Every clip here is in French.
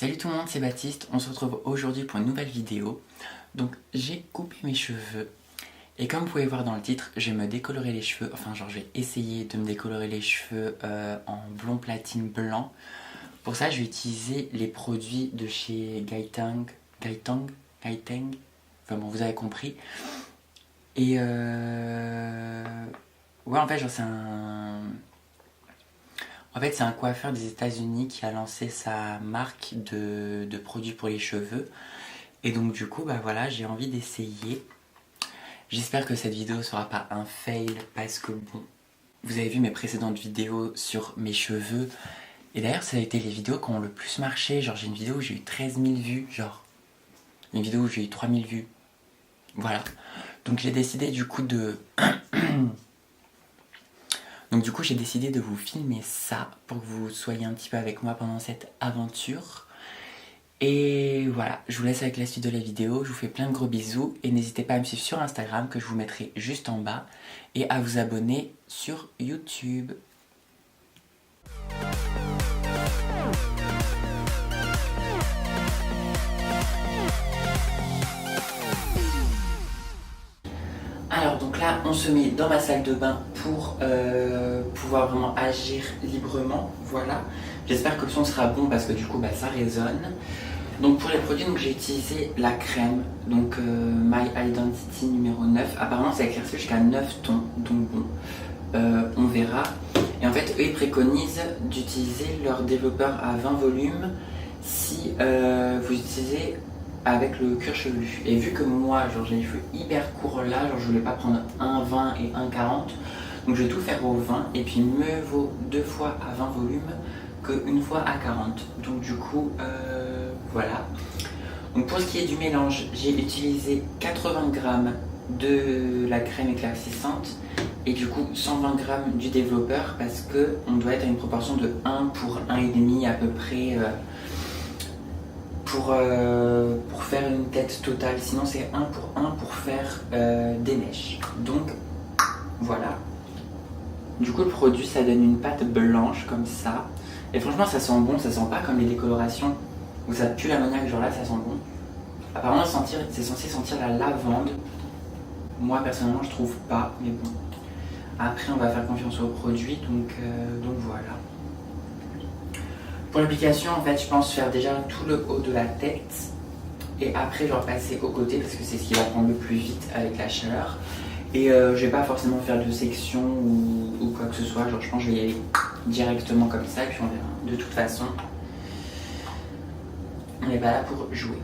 Salut tout le monde, c'est Baptiste, on se retrouve aujourd'hui pour une nouvelle vidéo. Donc j'ai coupé mes cheveux et comme vous pouvez voir dans le titre, je vais me décolorer les cheveux, enfin genre je vais essayer de me décolorer les cheveux en blond platine blanc. Pour ça je vais utiliser les produits de chez Gaitang, enfin bon vous avez compris. Et ouais en fait genre c'est un coiffeur des États-Unis qui a lancé sa marque de produits pour les cheveux. Et donc du coup, bah voilà, j'ai envie d'essayer. J'espère que cette vidéo sera pas un fail parce que bon, vous avez vu mes précédentes vidéos sur mes cheveux. Et d'ailleurs, ça a été les vidéos qui ont le plus marché. Genre j'ai une vidéo où j'ai eu 13 000 vues, genre une vidéo où j'ai eu 3 000 vues. Voilà. Donc j'ai décidé du coup de... Donc du coup j'ai décidé de vous filmer ça pour que vous soyez un petit peu avec moi pendant cette aventure. Et voilà, je vous laisse avec la suite de la vidéo, je vous fais plein de gros bisous et n'hésitez pas à me suivre sur Instagram que je vous mettrai juste en bas et à vous abonner sur YouTube. Alors donc là on se met dans ma salle de bain pour pouvoir vraiment agir librement, voilà. J'espère que le son sera bon parce que du coup bah, ça résonne. Donc pour les produits, j'ai utilisé la crème, donc My Identity numéro 9. Apparemment c'est éclairci jusqu'à 9 tons, donc bon, on verra. Et en fait eux ils préconisent d'utiliser leur développeur à 20 volumes si vous utilisez avec le cuir chevelu. Et vu que moi genre j'ai les cheveux hyper courts là, genre je voulais pas prendre un 20 et un 40, donc je vais tout faire au 20 et puis mieux vaut 2 fois à 20 volumes qu'une fois à 40. Donc du coup voilà. Donc pour ce qui est du mélange, j'ai utilisé 80 g de la crème éclaircissante et du coup 120 g du développeur parce que on doit être à une proportion de 1 pour 1,5 à peu près pour faire une tête totale. Sinon c'est 1 pour faire des mèches. Donc voilà. Du coup le produit ça donne une pâte blanche comme ça. Et franchement ça sent bon, ça sent pas comme les décolorations où ça pue l'ammoniac, genre là ça sent bon. Apparemment c'est censé sentir la lavande. Moi personnellement je trouve pas, mais bon. Après on va faire confiance au produit, donc voilà. Pour l'application en fait je pense faire déjà tout le haut de la tête. Et après je vais passer au côté parce que c'est ce qui va prendre le plus vite avec la chaleur. Et je vais pas forcément faire de section ou quoi que ce soit, genre je pense que je vais y aller directement comme ça et puis on verra. De toute façon, on n'est pas là pour jouer.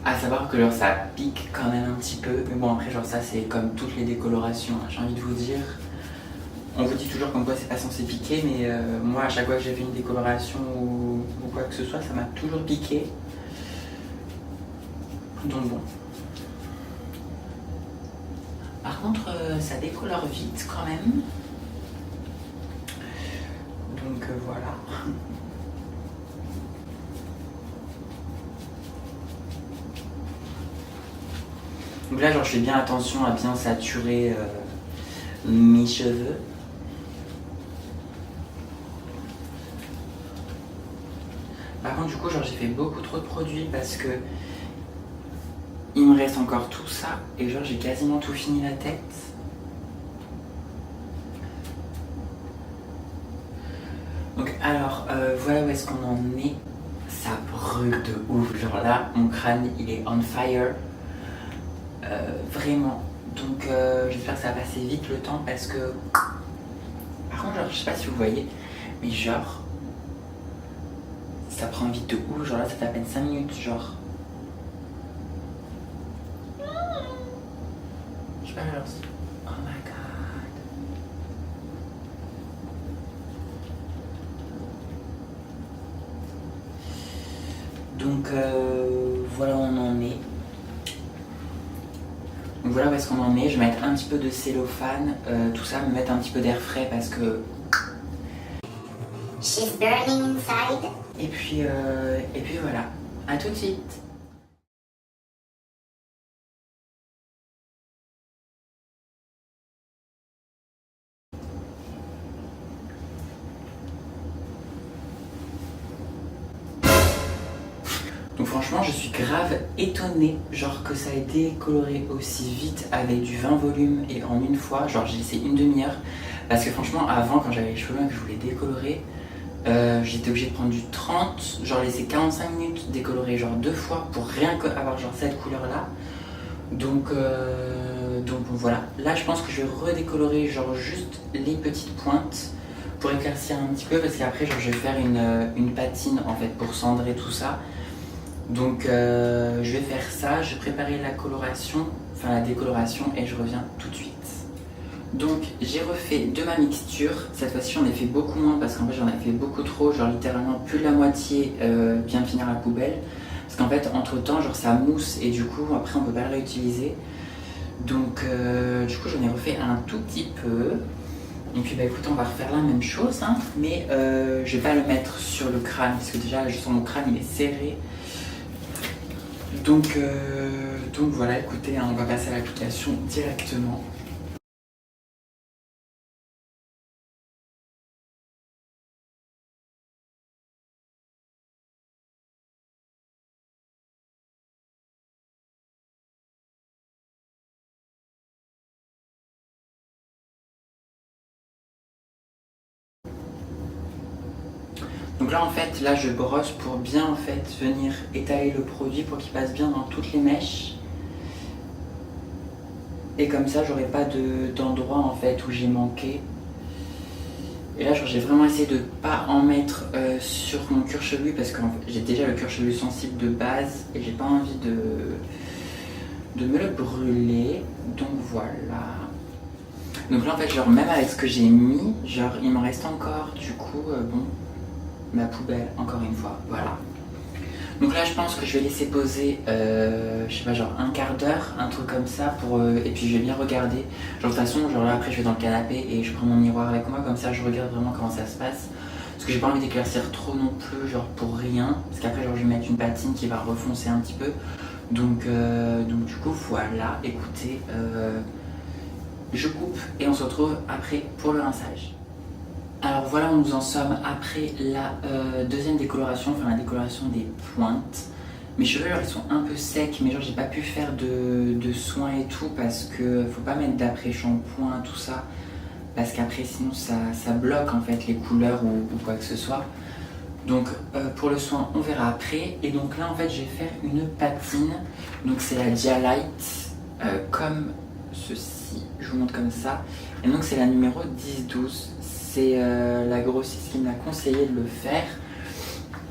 À savoir que genre ça pique quand même un petit peu, mais bon après genre ça c'est comme toutes les décolorations, hein, j'ai envie de vous dire. On vous dit toujours comme quoi c'est pas censé piquer, mais moi à chaque fois que j'ai fait une décoloration ou quoi que ce soit, ça m'a toujours piqué. Donc bon. Par contre ça décolore vite quand même. Donc voilà. Donc là genre je fais bien attention à bien saturer mes cheveux. Par contre du coup genre j'ai fait beaucoup trop de produits parce que il me reste encore tout ça et genre j'ai quasiment tout fini la tête. Donc alors voilà où est-ce qu'on en est. Ça brûle de ouf, genre là mon crâne il est on fire. Vraiment. Donc j'espère que ça va passer vite le temps parce que... Par contre genre je sais pas si vous voyez, Mais genre, ça prend vite de ouf, genre là ça fait à peine 5 minutes, genre. Je sais pas, genre. Oh my god. Donc voilà où on en est. Donc voilà où est-ce qu'on en est. Je vais mettre un petit peu de cellophane, tout ça, me mettre un petit peu d'air frais parce que. She's burning inside. Et puis voilà. À tout de suite. Donc franchement, je suis grave étonnée, genre que ça ait décoloré aussi vite avec du 20 volumes et en une fois, genre j'ai laissé une demi-heure. Parce que franchement, avant, quand j'avais les cheveux longs et que je voulais décolorer, j'étais obligée de prendre du 30, genre laisser 45 minutes décolorer genre 2 fois pour rien que avoir genre cette couleur-là. Donc voilà, là je pense que je vais redécolorer genre juste les petites pointes pour éclaircir un petit peu parce qu'après genre je vais faire une patine en fait pour cendrer tout ça. Donc je vais faire ça, je vais préparer la coloration, enfin la décoloration et je reviens tout de suite. Donc j'ai refait de ma mixture, cette fois-ci j'en ai fait beaucoup moins parce qu'en fait j'en ai fait beaucoup trop, genre littéralement plus de la moitié vient finir à la poubelle. Parce qu'en fait entre temps genre ça mousse et du coup après on peut pas le réutiliser. Donc du coup j'en ai refait un tout petit peu. Et puis bah écoute on va refaire la même chose hein, mais je vais pas le mettre sur le crâne parce que déjà je sens mon crâne il est serré. Donc voilà écoutez hein, on va passer à l'application directement. Donc là en fait, là je brosse pour bien en fait venir étaler le produit pour qu'il passe bien dans toutes les mèches. Et comme ça j'aurai pas d'endroit en fait où j'ai manqué. Et là j'ai vraiment essayé de pas en mettre sur mon cuir chevelu parce que j'ai déjà le cuir chevelu sensible de base et j'ai pas envie de me le brûler. Donc voilà. Donc là en fait genre même avec ce que j'ai mis, genre il m'en reste encore du coup bon. Ma poubelle encore une fois, voilà. Donc là je pense que je vais laisser poser, je sais pas genre un quart d'heure, un truc comme ça pour, et puis je vais bien regarder. Genre de toute façon, genre là après je vais dans le canapé et je prends mon miroir avec moi, comme ça je regarde vraiment comment ça se passe. Parce que j'ai pas envie d'éclaircir trop non plus, genre pour rien. Parce qu'après genre je vais mettre une patine qui va refoncer un petit peu. Donc du coup voilà, écoutez, je coupe et on se retrouve après pour le rinçage. Alors voilà où nous en sommes après la deuxième décoloration, enfin la décoloration des pointes. Mes cheveux genre, ils sont un peu secs, mais genre j'ai pas pu faire de soins et tout parce que faut pas mettre d'après-shampoing, tout ça. Parce qu'après sinon ça bloque en fait les couleurs ou quoi que ce soit. Donc pour le soin on verra après. Et donc là en fait je vais faire une patine. Donc c'est la Dialight comme ceci, je vous montre comme ça. Et donc c'est la numéro 10-12. C'est la grossiste qui m'a conseillé de le faire.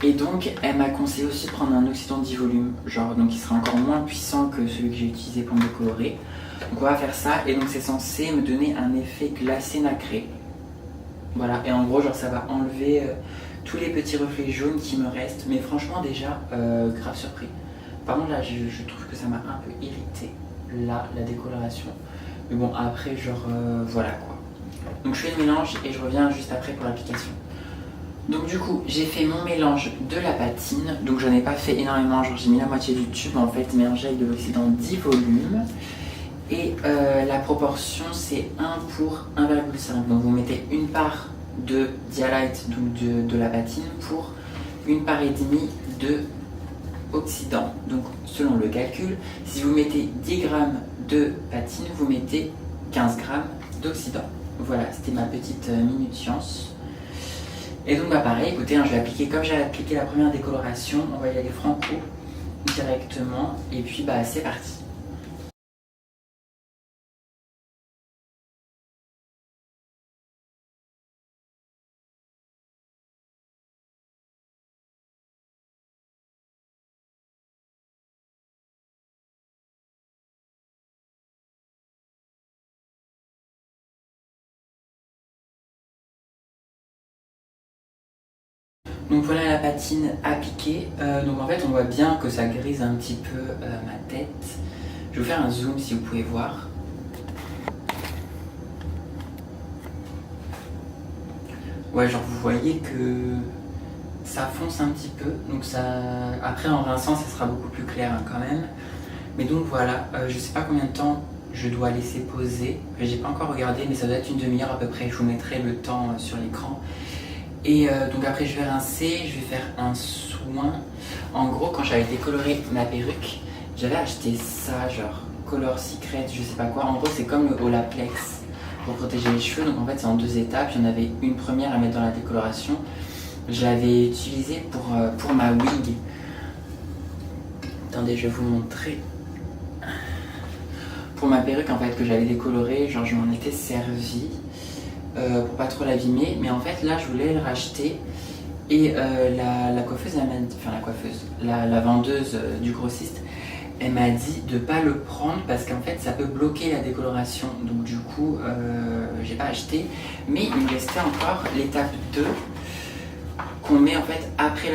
Et donc elle m'a conseillé aussi de prendre un oxydant 10 volumes, genre donc il sera encore moins puissant que celui que j'ai utilisé pour me décolorer. Donc on va faire ça et donc c'est censé me donner un effet glacé nacré. Voilà, et en gros genre ça va enlever tous les petits reflets jaunes qui me restent. Mais franchement déjà grave surpris. Par contre là je trouve que ça m'a un peu irrité, là la décoloration. Mais bon après genre voilà quoi. Donc je fais le mélange et je reviens juste après pour l'application. Donc du coup j'ai fait mon mélange de la patine. Donc j'en ai pas fait énormément, genre j'ai mis la moitié du tube en fait mélangé avec de l'oxydant 10 volumes. Et la proportion c'est 1 pour 1,5. Donc vous mettez une part de Dialight, donc de la patine, pour une part et demie de oxydant. Donc selon le calcul, si vous mettez 10 grammes de patine, vous mettez 15 grammes d'oxydant. Voilà, c'était ma petite minute science. Et donc bah pareil, écoutez, hein, je vais appliquer comme j'ai appliqué la première décoloration, on va y aller franco directement et puis bah c'est parti. Donc voilà la patine appliquée. Donc en fait on voit bien que ça grise un petit peu ma tête. Je vais vous faire un zoom si vous pouvez voir. Ouais, genre vous voyez que ça fonce un petit peu. Donc ça, après en rinçant ça sera beaucoup plus clair hein, quand même. Mais donc voilà, je sais pas combien de temps je dois laisser poser. J'ai pas encore regardé mais ça doit être une demi-heure à peu près. Je vous mettrai le temps sur l'écran. Et donc après je vais rincer, je vais faire un soin. En gros quand j'avais décoloré ma perruque, j'avais acheté ça genre Color Secret, je sais pas quoi. En gros c'est comme le Olaplex pour protéger les cheveux. Donc en fait c'est en 2 étapes. Il y en avait une première à mettre dans la décoloration. Je l'avais utilisé pour ma wig. Attendez, je vais vous montrer. Pour ma perruque en fait que j'avais décolorée, genre je m'en étais servi. Pour pas trop l'abîmer, mais en fait là je voulais le racheter et la coiffeuse, la vendeuse du grossiste, elle m'a dit de pas le prendre parce qu'en fait ça peut bloquer la décoloration, donc du coup j'ai pas acheté, mais il me restait encore l'étape 2 qu'on met en fait après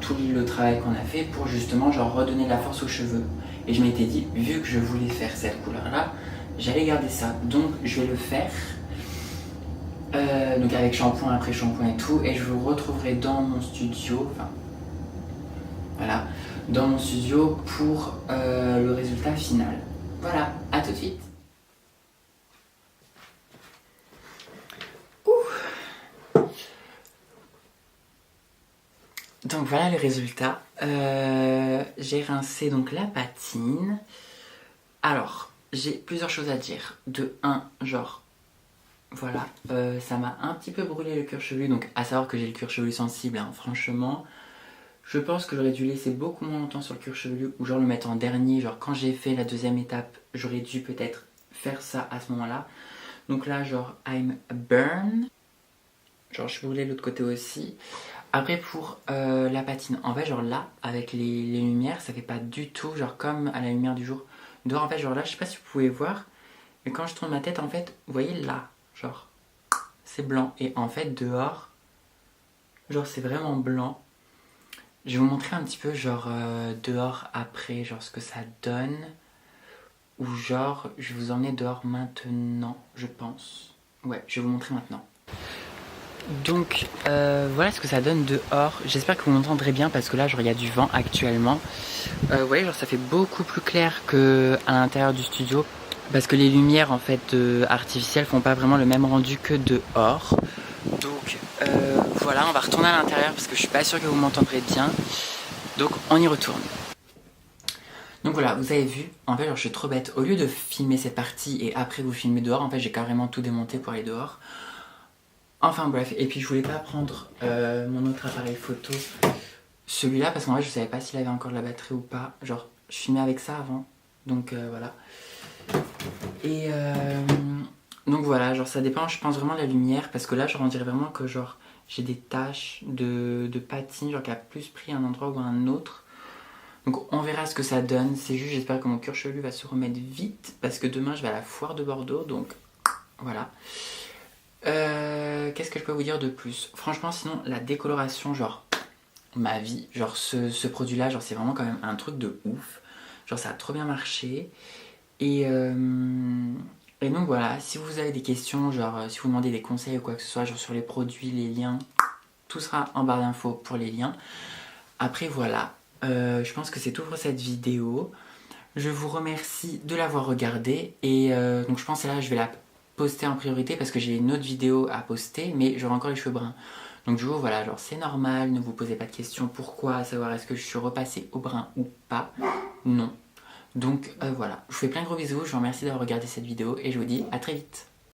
tout le travail qu'on a fait pour justement genre redonner de la force aux cheveux. Et je m'étais dit, vu que je voulais faire cette couleur là, j'allais garder ça, donc je vais le faire. Donc avec shampoing, après shampoing et tout, et je vous retrouverai dans mon studio, voilà, dans mon studio pour le résultat final. Voilà, à tout de suite. Donc voilà le résultat. J'ai rincé donc la patine. Alors, j'ai plusieurs choses à dire. De 1, genre voilà, ça m'a un petit peu brûlé le cuir chevelu, donc à savoir que j'ai le cuir chevelu sensible, hein, franchement. Je pense que j'aurais dû laisser beaucoup moins longtemps sur le cuir chevelu, ou genre le mettre en dernier, genre quand j'ai fait la 2e étape, j'aurais dû peut-être faire ça à ce moment-là. Donc là, genre, I'm burn. Genre, je suis brûlée de l'autre côté aussi. Après, pour la patine, en fait, genre là, avec les lumières, ça fait pas du tout, genre comme à la lumière du jour. Dehors, en fait, genre là, je sais pas si vous pouvez voir, mais quand je tourne ma tête, en fait, vous voyez là, genre, c'est blanc. Et en fait, dehors, genre, c'est vraiment blanc. Je vais vous montrer un petit peu, genre, dehors après, genre, ce que ça donne. Ou genre, je vais vous emmener dehors maintenant, je pense. Ouais, je vais vous montrer maintenant. Donc, voilà ce que ça donne dehors. J'espère que vous m'entendrez bien parce que là, genre, il y a du vent actuellement. Vous voyez, genre, ça fait beaucoup plus clair qu'à l'intérieur du studio. Parce que les lumières en fait artificielles font pas vraiment le même rendu que dehors. Donc voilà, on va retourner à l'intérieur parce que je suis pas sûre que vous m'entendrez bien. Donc on y retourne. Donc voilà, vous avez vu, en fait genre, je suis trop bête. Au lieu de filmer cette partie et après vous filmer dehors, en fait j'ai carrément tout démonté pour aller dehors. Enfin bref, et puis je voulais pas prendre mon autre appareil photo, celui-là, parce qu'en fait je savais pas s'il avait encore de la batterie ou pas. Genre je filmais avec ça avant, donc voilà. Et donc voilà, genre ça dépend, je pense vraiment de la lumière, parce que là, genre on dirait vraiment que genre j'ai des taches de patine, genre qui a plus pris un endroit ou un autre. Donc on verra ce que ça donne. C'est juste, j'espère que mon cuir chevelu va se remettre vite, parce que demain je vais à la foire de Bordeaux, donc voilà. Qu'est-ce que je peux vous dire de plus? Franchement, sinon la décoloration, genre ma vie, genre ce produit-là, genre c'est vraiment quand même un truc de ouf. Genre ça a trop bien marché. Et donc voilà, si vous avez des questions, genre si vous demandez des conseils ou quoi que ce soit, genre sur les produits, les liens, tout sera en barre d'infos pour les liens. Après voilà, je pense que c'est tout pour cette vidéo. Je vous remercie de l'avoir regardée et donc je pense que là je vais la poster en priorité parce que j'ai une autre vidéo à poster, mais j'aurai encore les cheveux bruns. Donc du coup voilà, genre c'est normal, ne vous posez pas de questions. Pourquoi, à savoir est-ce que je suis repassée au brun ou pas? Non. Donc voilà, je vous fais plein de gros bisous, je vous remercie d'avoir regardé cette vidéo et je vous dis à très vite.